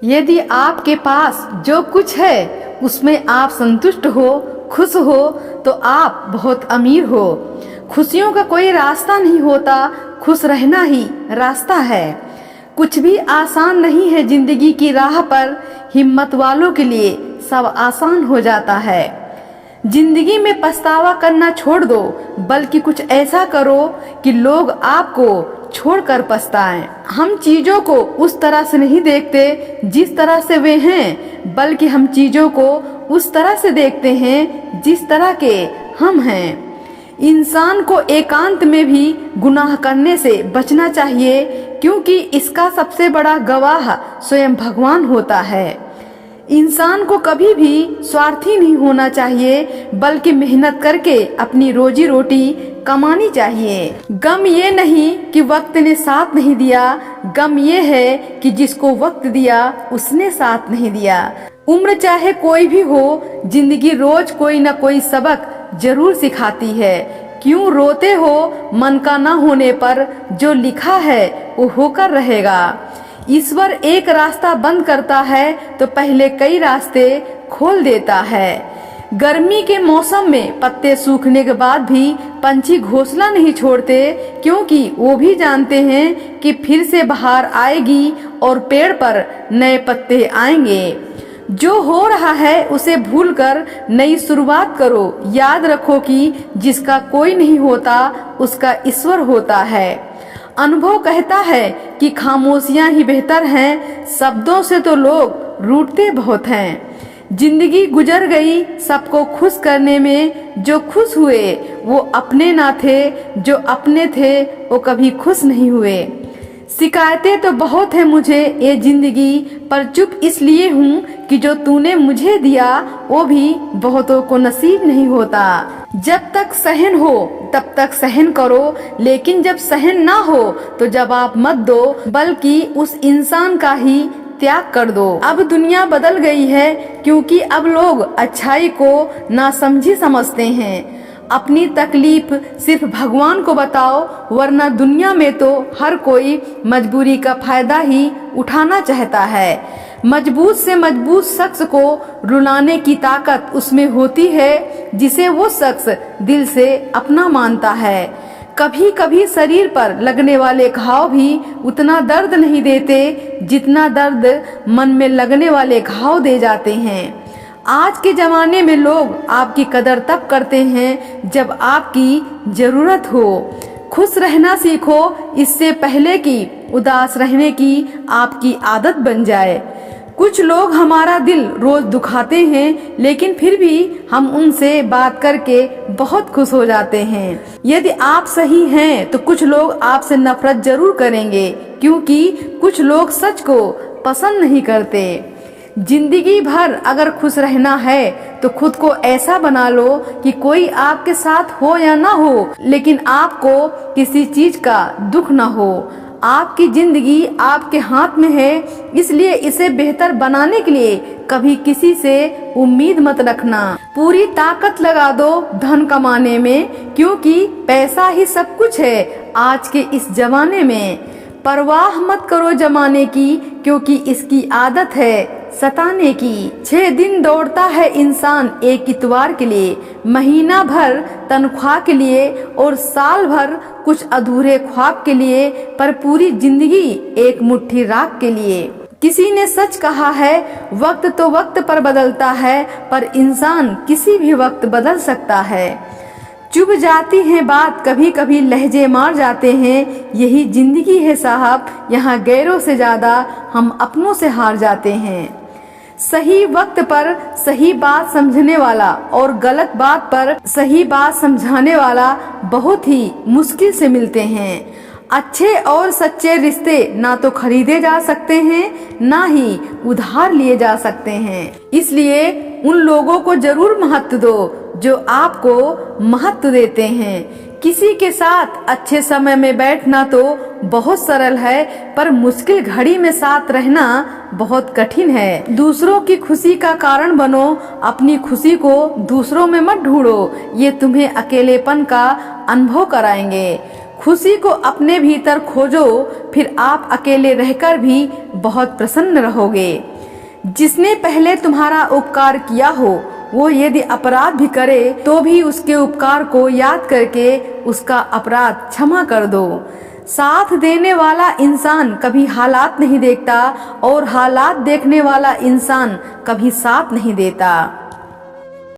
यदि आपके पास जो कुछ है उसमें आप संतुष्ट हो, खुश हो, तो आप बहुत अमीर हो। खुशियों का कोई रास्ता नहीं होता, खुश रहना ही रास्ता है। कुछ भी आसान नहीं है जिंदगी की राह पर, हिम्मत वालों के लिए सब आसान हो जाता है। जिंदगी में पछतावा करना छोड़ दो, बल्कि कुछ ऐसा करो कि लोग आपको छोड़कर पछताएं। हम चीजों को उस तरह से नहीं देखते जिस तरह से वे हैं, बल्कि हम चीजों को उस तरह से देखते हैं जिस तरह के हम हैं। इंसान को एकांत में भी गुनाह करने से बचना चाहिए, क्योंकि इसका सबसे बड़ा गवाह स्वयं भगवान होता है। इंसान को कभी भी स्वार्थी नहीं होना चाहिए, बल्कि मेहनत करके अपनी रोजी रोटी कमानी चाहिए। गम ये नहीं कि वक्त ने साथ नहीं दिया, गम ये है कि जिसको वक्त दिया उसने साथ नहीं दिया। उम्र चाहे कोई भी हो, जिंदगी रोज कोई न कोई सबक जरूर सिखाती है। क्यों रोते हो मन का ना होने पर, जो लिखा है वो होकर रहेगा। ईश्वर एक रास्ता बंद करता है तो पहले कई रास्ते खोल देता है। गर्मी के मौसम में पत्ते सूखने के बाद भी पंछी घोंसला नहीं छोड़ते, क्योंकि वो भी जानते हैं कि फिर से बहार आएगी और पेड़ पर नए पत्ते आएंगे। जो हो रहा है उसे भूलकर नई शुरुआत करो। याद रखो कि जिसका कोई नहीं होता उसका ईश्वर होता है। अनुभव कहता है कि खामोशियां ही बेहतर हैं, शब्दों से तो लोग रूठते बहुत हैं। जिंदगी गुजर गई सबको खुश करने में, जो खुश हुए वो अपने ना थे, जो अपने थे वो कभी खुश नहीं हुए। शिकायतें तो बहुत है मुझे ये जिंदगी, पर चुप इसलिए हूँ कि जो तूने मुझे दिया वो भी बहुतों को नसीब नहीं होता। जब तक सहन हो तब तक सहन करो, लेकिन जब सहन ना हो तो जवाब मत दो, बल्कि उस इंसान का ही त्याग कर दो। अब दुनिया बदल गई है, क्योंकि अब लोग अच्छाई को नासमझी समझते हैं। अपनी तकलीफ सिर्फ भगवान को बताओ, वरना दुनिया में तो हर कोई मजबूरी का फायदा ही उठाना चाहता है। मजबूत से मजबूत शख्स को रुलाने की ताकत उसमें होती है, जिसे वो शख्स दिल से अपना मानता है। कभी कभी शरीर पर लगने वाले घाव भी उतना दर्द नहीं देते जितना दर्द मन में लगने वाले घाव दे जाते हैं। आज के जमाने में लोग आपकी कदर तब करते हैं जब आपकी जरूरत हो। खुश रहना सीखो, इससे पहले कि उदास रहने की आपकी आदत बन जाए। कुछ लोग हमारा दिल रोज दुखाते हैं, लेकिन फिर भी हम उनसे बात करके बहुत खुश हो जाते हैं। यदि आप सही हैं तो कुछ लोग आपसे नफरत जरूर करेंगे, क्योंकि कुछ लोग सच को पसंद नहीं करते। जिंदगी भर अगर खुश रहना है तो खुद को ऐसा बना लो कि कोई आपके साथ हो या ना हो, लेकिन आपको किसी चीज का दुख ना हो। आपकी जिंदगी आपके हाथ में है, इसलिए इसे बेहतर बनाने के लिए कभी किसी से उम्मीद मत रखना। पूरी ताकत लगा दो धन कमाने में, क्योंकि पैसा ही सब कुछ है आज के इस जमाने में। परवाह मत करो जमाने की, क्योंकि इसकी आदत है सताने की। 6 दिन दौड़ता है इंसान एक इतवार के लिए, महीना भर तनख्वाह के लिए और साल भर कुछ अधूरे ख्वाब के लिए, पर पूरी जिंदगी एक मुट्ठी राख के लिए। किसी ने सच कहा है, वक्त तो वक्त पर बदलता है, पर इंसान किसी भी वक्त बदल सकता है। चुभ जाती है बात, कभी कभी लहजे मार जाते हैं, यही जिंदगी है साहब, यहाँ गैरों से ज्यादा हम अपनों से हार जाते हैं। सही वक्त पर सही बात समझने वाला और गलत बात पर सही बात समझाने वाला बहुत ही मुश्किल से मिलते हैं। अच्छे और सच्चे रिश्ते ना तो खरीदे जा सकते हैं, ना ही उधार लिए जा सकते हैं। इसलिए उन लोगों को जरूर महत्व दो जो आपको महत्व देते हैं। किसी के साथ अच्छे समय में बैठना तो बहुत सरल है, पर मुश्किल घड़ी में साथ रहना बहुत कठिन है। दूसरों की खुशी का कारण बनो, अपनी खुशी को दूसरों में मत ढूंढो, ये तुम्हें अकेलेपन का अनुभव कराएंगे। खुशी को अपने भीतर खोजो, फिर आप अकेले रहकर भी बहुत प्रसन्न रहोगे। जिसने पहले तुम्हारा उपकार किया हो वो यदि अपराध भी करे तो भी उसके उपकार को याद करके उसका अपराध क्षमा कर दो। साथ देने वाला इंसान कभी हालात नहीं देखता और हालात देखने वाला इंसान कभी साथ नहीं देता।